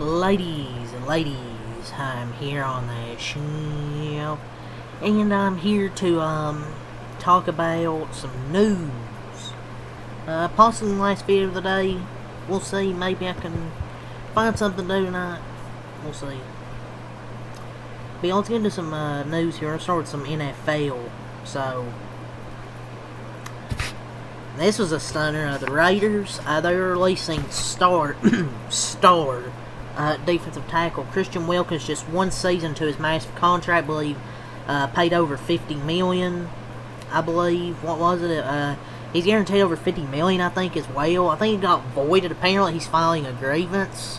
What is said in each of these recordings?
Ladies, I'm here on the show, and I'm here to talk about some news. Possibly the last video of the day. We'll see. Maybe I can find something to do tonight. We'll see. But yeah, let's get into some news here. I'll start with some NFL. So, this was a stunner. The Raiders, they're releasing star defensive tackle Christian Wilkins, just one season to his massive contract. I believe paid over $50 million. I believe. What was it? He's guaranteed over $50 million, I think, as well. I think it got voided. Apparently, he's filing a grievance.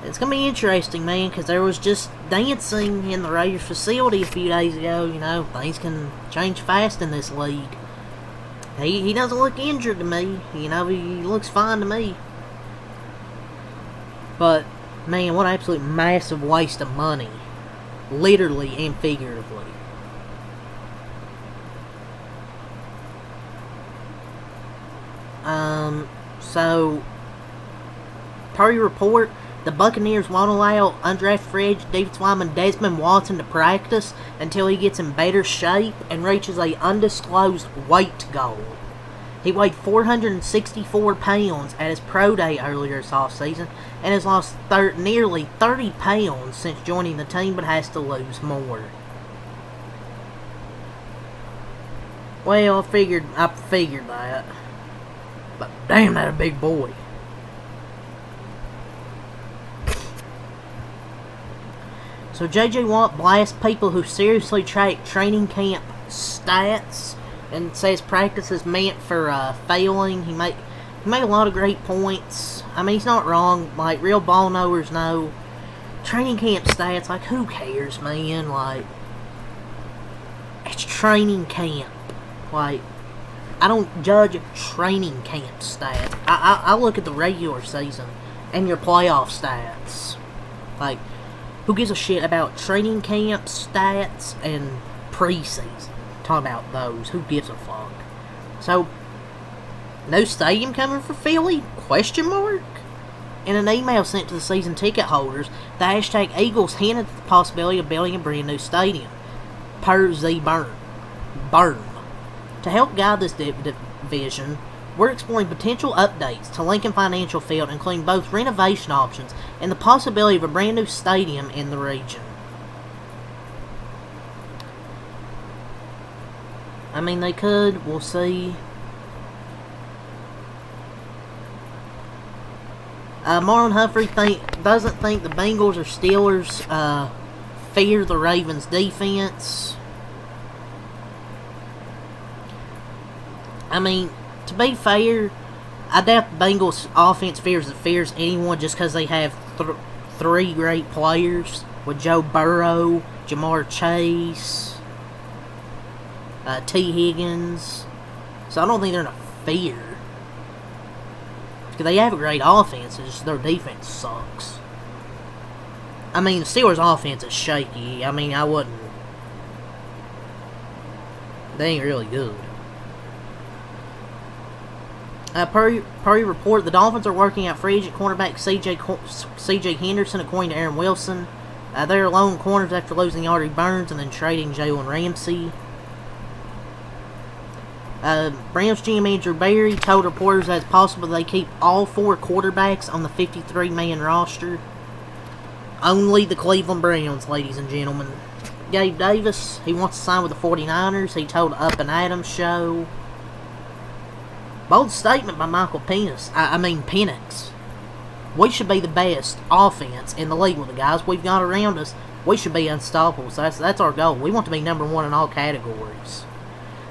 It's going to be interesting, man, because there was just dancing in the Raiders facility a few days ago. You know, things can change fast in this league. He doesn't look injured to me. You know, he looks fine to me. But, man, what an absolute massive waste of money. Literally and figuratively. So, per your report, the Buccaneers won't allow undrafted free agent defensive lineman Desmond Watson to practice until he gets in better shape and reaches a undisclosed weight goal. He weighed 464 pounds at his pro day earlier this offseason and has lost nearly 30 pounds since joining the team, but has to lose more. Well, I figured that. But damn, that a big boy. So J.J. Watt blasts people who seriously track training camp stats and says practice is meant for failing. He made a lot of great points. I mean, he's not wrong. Like, real ball knowers know training camp stats. Like, who cares, man? Like, it's training camp. Like, I don't judge training camp stats. I look at the regular season and your playoff stats. Like, who gives a shit about training camp stats and preseason? Talk about those. Who gives a fuck? So, no stadium coming for Philly? Question mark? In an email sent to the season ticket holders, the hashtag Eagles hinted at the possibility of building a brand new stadium. Per Z Burn. To help guide this division, we're exploring potential updates to Lincoln Financial Field, including both renovation options and the possibility of a brand new stadium in the region. I mean, they could. We'll see. Marlon Humphrey doesn't think the Bengals or Steelers fear the Ravens' defense. I mean, to be fair, I doubt the Bengals' offense fears anyone just because they have three great players with Joe Burrow, Jamar Chase, T. Higgins. So I don't think they're in a fear. Because they have a great offense, it's just their defense sucks. I mean, the Steelers' offense is shaky. I mean, I wouldn't... They ain't really good. Per your report, the Dolphins are working out free agent cornerback C.J. Henderson, according to Aaron Wilson. They're lone corners after losing Artie Burns and then trading Jalen Ramsey. Browns GM Andrew Berry told reporters that it's possible they keep all four quarterbacks on the 53-man roster. Only the Cleveland Browns, ladies and gentlemen. Gabe Davis, he wants to sign with the 49ers. He told Up and Adams show. Bold statement by Michael Penix. We should be the best offense in the league with the guys we've got around us. We should be unstoppable. So that's our goal. We want to be number one in all categories.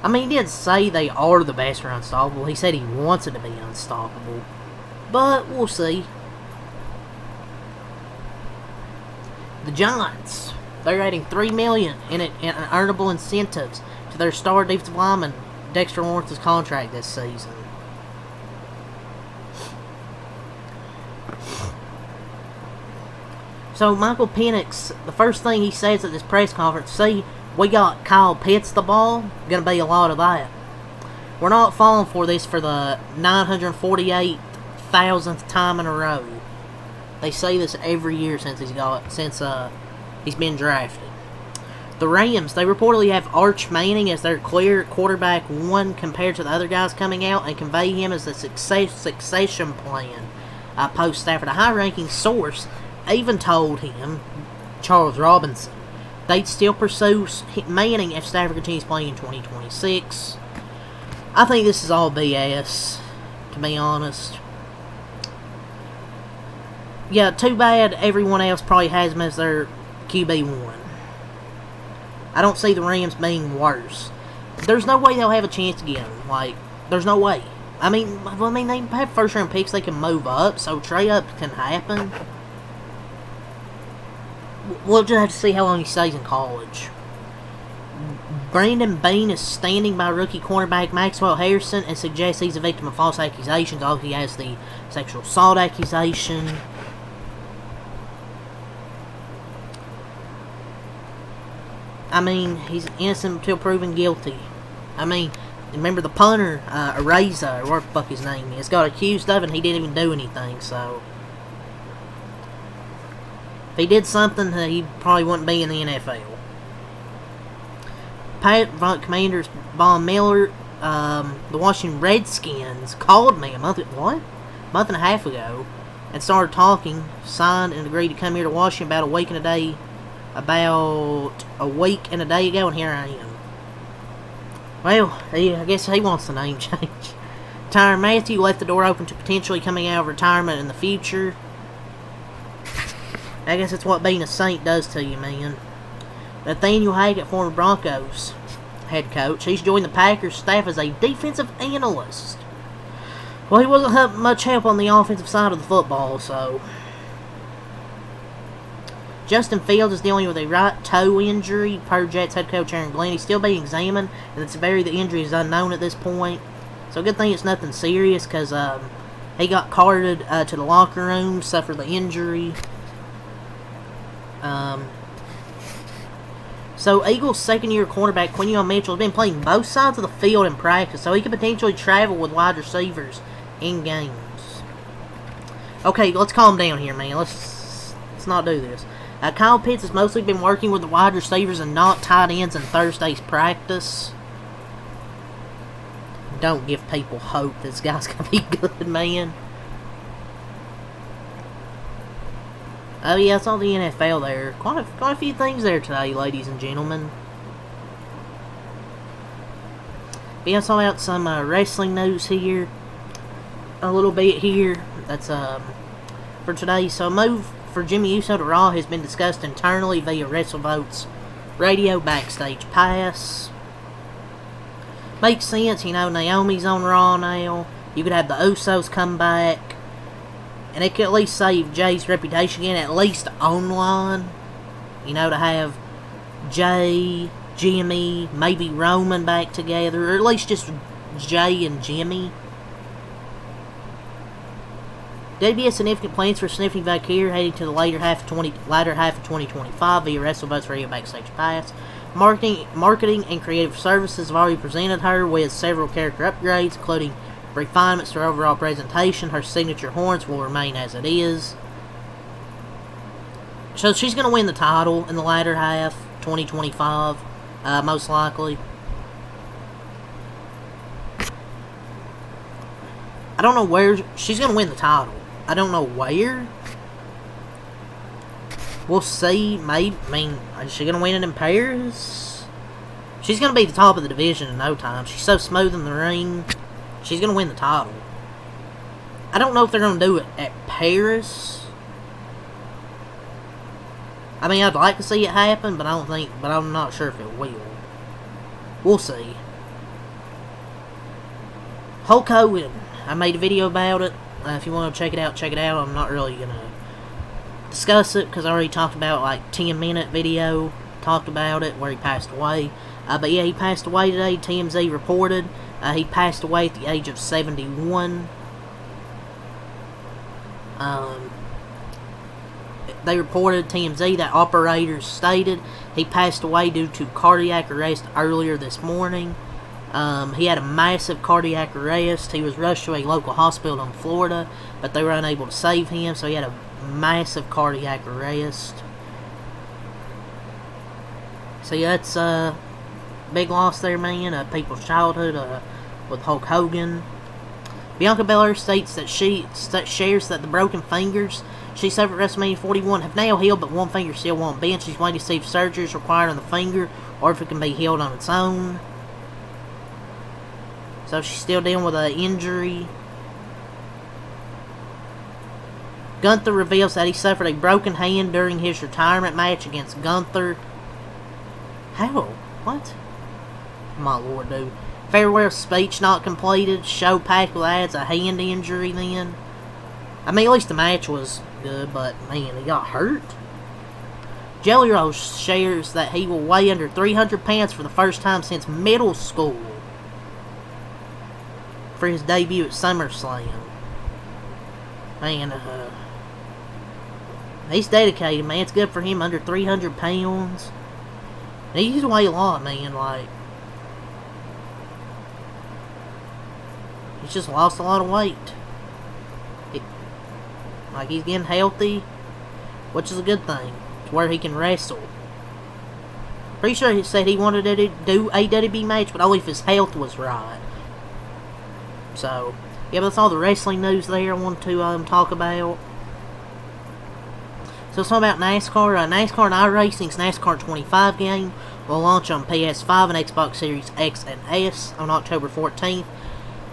I mean, he didn't say they are the best or unstoppable. He said he wants it to be unstoppable. But we'll see. The Giants, they're adding $3 million in earnable incentives to their star defensive lineman Dexter Lawrence's contract this season. So Michael Penix, the first thing he says at this press conference, see, we got Kyle Pitts the ball, gonna be a lot of that. We're not falling for this for the 948,000th time in a row. They say this every year since he's been drafted. The Rams, they reportedly have Arch Manning as their clear quarterback one compared to the other guys coming out, and convey him as the succession plan post-Stafford. A high-ranking source even told him, Charles Robinson, they'd still pursue Manning if Stafford continues playing in 2026. I think this is all BS, to be honest. Yeah, too bad everyone else probably has him as their QB1. I don't see the Rams being worse. There's no way they'll have a chance to get him. Like, there's no way. I mean, they have first-round picks they can move up, so trade-up can happen. We'll just have to see how long he stays in college. Brandon Beane is standing by rookie cornerback Maxwell Harrison and suggests he's a victim of false accusations. Oh, he has the sexual assault accusation. I mean, he's innocent until proven guilty. I mean, remember the punter, Areza, or what the fuck his name is, got accused of it and he didn't even do anything, so. If he did something, he probably wouldn't be in the NFL. Commanders Von Miller, the Washington Redskins, called me a month and a half ago and started talking, signed and agreed to come here to Washington about a week and a day ago, and here I am. Well, I guess he wants the name change. Tyrann Mathieu left the door open to potentially coming out of retirement in the future. I guess that's what being a Saint does to you, man. Nathaniel Hackett, former Broncos head coach, he's joined the Packers staff as a defensive analyst. Well, he wasn't much help on the offensive side of the football, so. Justin Fields is dealing with a right toe injury, per Jets head coach Aaron Glenn. He's still being examined, and the severity of the injury is unknown at this point. So, good thing it's nothing serious, because he got carted to the locker room, suffered the injury. So, Eagles' second-year cornerback Quinion Mitchell has been playing both sides of the field in practice, so he could potentially travel with wide receivers in games. Okay, let's calm down here, man. Let's not do this. Kyle Pitts has mostly been working with the wide receivers and not tight ends in Thursday's practice. Don't give people hope this guy's going to be good, man. Oh yeah, it's all the NFL there. Quite a few things there today, ladies and gentlemen. But yeah, saw out some wrestling news here. A little bit here. That's for today. So a move for Jimmy Uso to Raw has been discussed internally via WrestleVote's radio backstage pass. Makes sense, you know, Naomi's on Raw now. You could have the Usos come back. And it could at least save Jay's reputation again, at least online. You know, to have Jay, Jimmy, maybe Roman back together. Or at least just Jay and Jimmy. There'd be a significant plans for Stephanie Valkyrie heading to the latter half of 2025 via WrestleVote's Radio Backstage Pass. Marketing and creative services have already presented her with several character upgrades, including refinements to her overall presentation. Her signature horns will remain as it is. So she's going to win the title in the latter half, 2025, most likely. I don't know where she's going to win the title. I don't know where. We'll see. Maybe. I mean, is she going to win it in Paris? She's going to be the top of the division in no time. She's so smooth in the ring. She's going to win the title. I don't know if they're going to do it at Paris. I mean, I'd like to see it happen, but I'm not sure if it will. We'll see. Hulk Hogan. I made a video about it. If you want to check it out, check it out. I'm not really going to discuss it because I already talked about like 10-minute video. Talked about it where he passed away. But yeah, he passed away today. TMZ reported. He passed away at the age of 71. They reported, TMZ, that operators stated he passed away due to cardiac arrest earlier this morning. He had a massive cardiac arrest. He was rushed to a local hospital in Florida, but they were unable to save him, so he had a massive cardiac arrest. See, that's a big loss there, man. People's childhood with Hulk Hogan. Bianca Belair states that she shares that the broken fingers she suffered at WrestleMania 41 have now healed, but one finger still won't bend. She's waiting to see if surgery is required on the finger or if it can be healed on its own. So she's still dealing with an injury. Gunther reveals that he suffered a broken hand during his retirement match against Gunther. How? What? My lord, dude. Farewell speech not completed. Show packed with ads. A hand injury then. I mean, at least the match was good, but man, he got hurt. Jelly Roll shares that he will weigh under 300 pounds for the first time since middle school for his debut at SummerSlam. Man, he's dedicated, man. It's good for him, under 300 pounds. And he used to weigh a lot, man. Like, he's just lost a lot of weight. Like, he's getting healthy, which is a good thing. It's where he can wrestle. Pretty sure he said he wanted to do a WWE match, but only if his health was right. So, yeah, that's all the wrestling news there I wanted to talk about. So, it's all about NASCAR. NASCAR and iRacing's NASCAR 25 game will launch on PS5 and Xbox Series X and S on October 14th,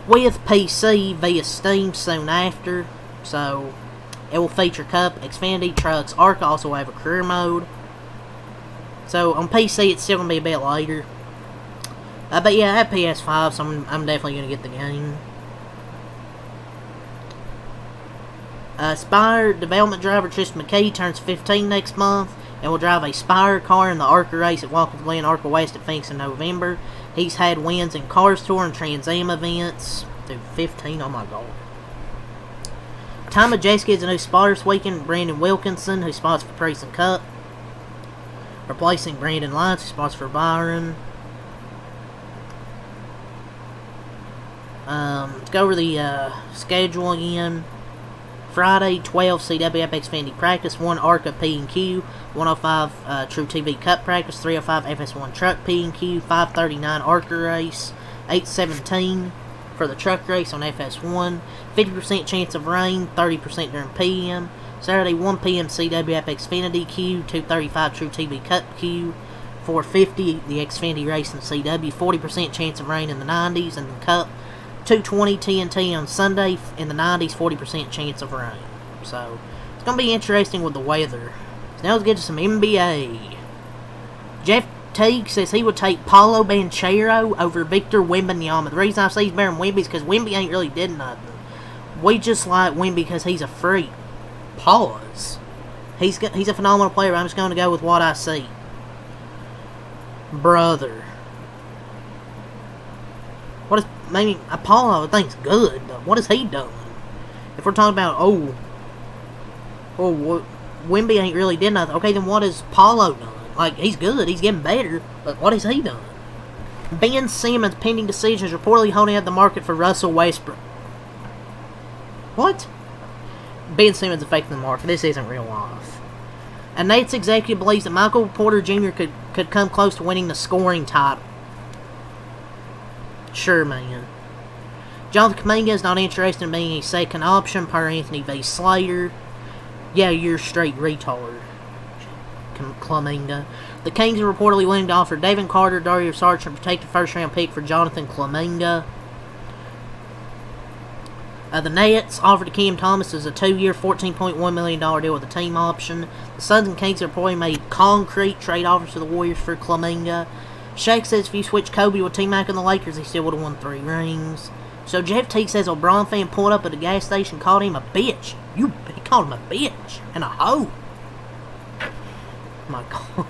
with PC via Steam soon after. So, it will feature Cup, Xfinity, Trucks, ARC also have a career mode. So, on PC, it's still going to be a bit later. But yeah, I have PS5, so I'm definitely going to get the game. Spire development driver Tristan McKee turns 15 next month and will drive a Spire car in the ARCA race at Watkins Glen, ARCA West at Phoenix in November. He's had wins in Cars Tour and Trans Am events. Dude, 15, oh my god. Ty Majeski is a new spotter this weekend. Brandon Wilkinson, who spots for Priest and Cup, replacing Brandon Lyons, who spots for Byron. Let's go over the schedule again. Friday, 12 CWF Xfinity practice, 1 ARCA P&Q, 105 True TV Cup practice, 305 FS1 Truck P&Q, 539 ARCA race, 817 for the truck race on FS1, 50% chance of rain, 30% during PM. Saturday, 1 p.m. CWF Xfinity Q, 235 True TV Cup Q, 450 the Xfinity race in CW, 40% chance of rain in the 90s, and the Cup 220 TNT on Sunday in the 90s, 40% chance of rain. So, it's going to be interesting with the weather. So now let's get to some NBA. Jeff Teague says he would take Paulo Banchero over Victor Wembanyama. The reason I say he's better than Wemby is because Wemby ain't really did nothing. We just like Wemby because he's a freak. Pause. He's a phenomenal player. I'm just going to go with what I see. Brother. What is, maybe Apollo I think's good, but what has he done? If we're talking about Wemby ain't really did nothing. Okay, then what has Paulo done? Like, he's good, he's getting better, but what has he done? Ben Simmons pending decision is reportedly holding up the market for Russell Westbrook. What? Ben Simmons affecting the market. This isn't real life. A Nets executive believes that Michael Porter Jr. could come close to winning the scoring title. Sure, man. Jonathan Kuminga is not interested in being a second option per Anthony V. Slater. Yeah, you're straight retard, Kuminga. The Kings are reportedly willing to offer David Carter, Dario Saric, and protect a first-round pick for Jonathan Kuminga. The Nets offered to Cam Thomas as a 2-year, $14.1 million deal with a team option. The Suns and Kings have reportedly made concrete trade offers to the Warriors for Kuminga. Shaq says if you switch Kobe with T-Mac on the Lakers, he still would have won 3 rings. So Jeff Teague says a LeBron fan pulled up at a gas station and called him a bitch. He called him a bitch and a hoe. My God.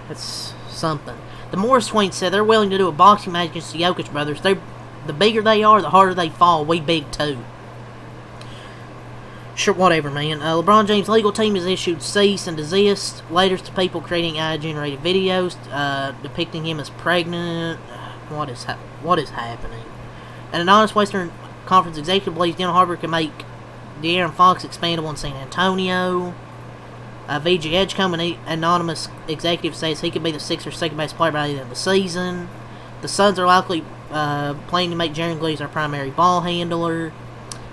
That's something. The Morris twins said they're willing to do a boxing match against the Jokic brothers. The bigger they are, the harder they fall. We big too. Sure, whatever, man. LeBron James' legal team has issued cease and desist letters to people creating AI-generated videos depicting him as pregnant. What is happening? An anonymous Western Conference executive believes Daniel Harper can make De'Aaron Fox expandable in San Antonio. VG Edgecombe, an anonymous executive, says he could be the Sixers' or second best player by the end of the season. The Suns are likely planning to make Jaren Gleaves our primary ball handler.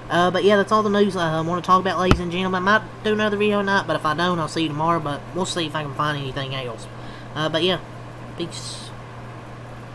But yeah, that's all the news I want to talk about, ladies and gentlemen. I might do another video tonight, but if I don't, I'll see you tomorrow. But we'll see if I can find anything else. But yeah, peace.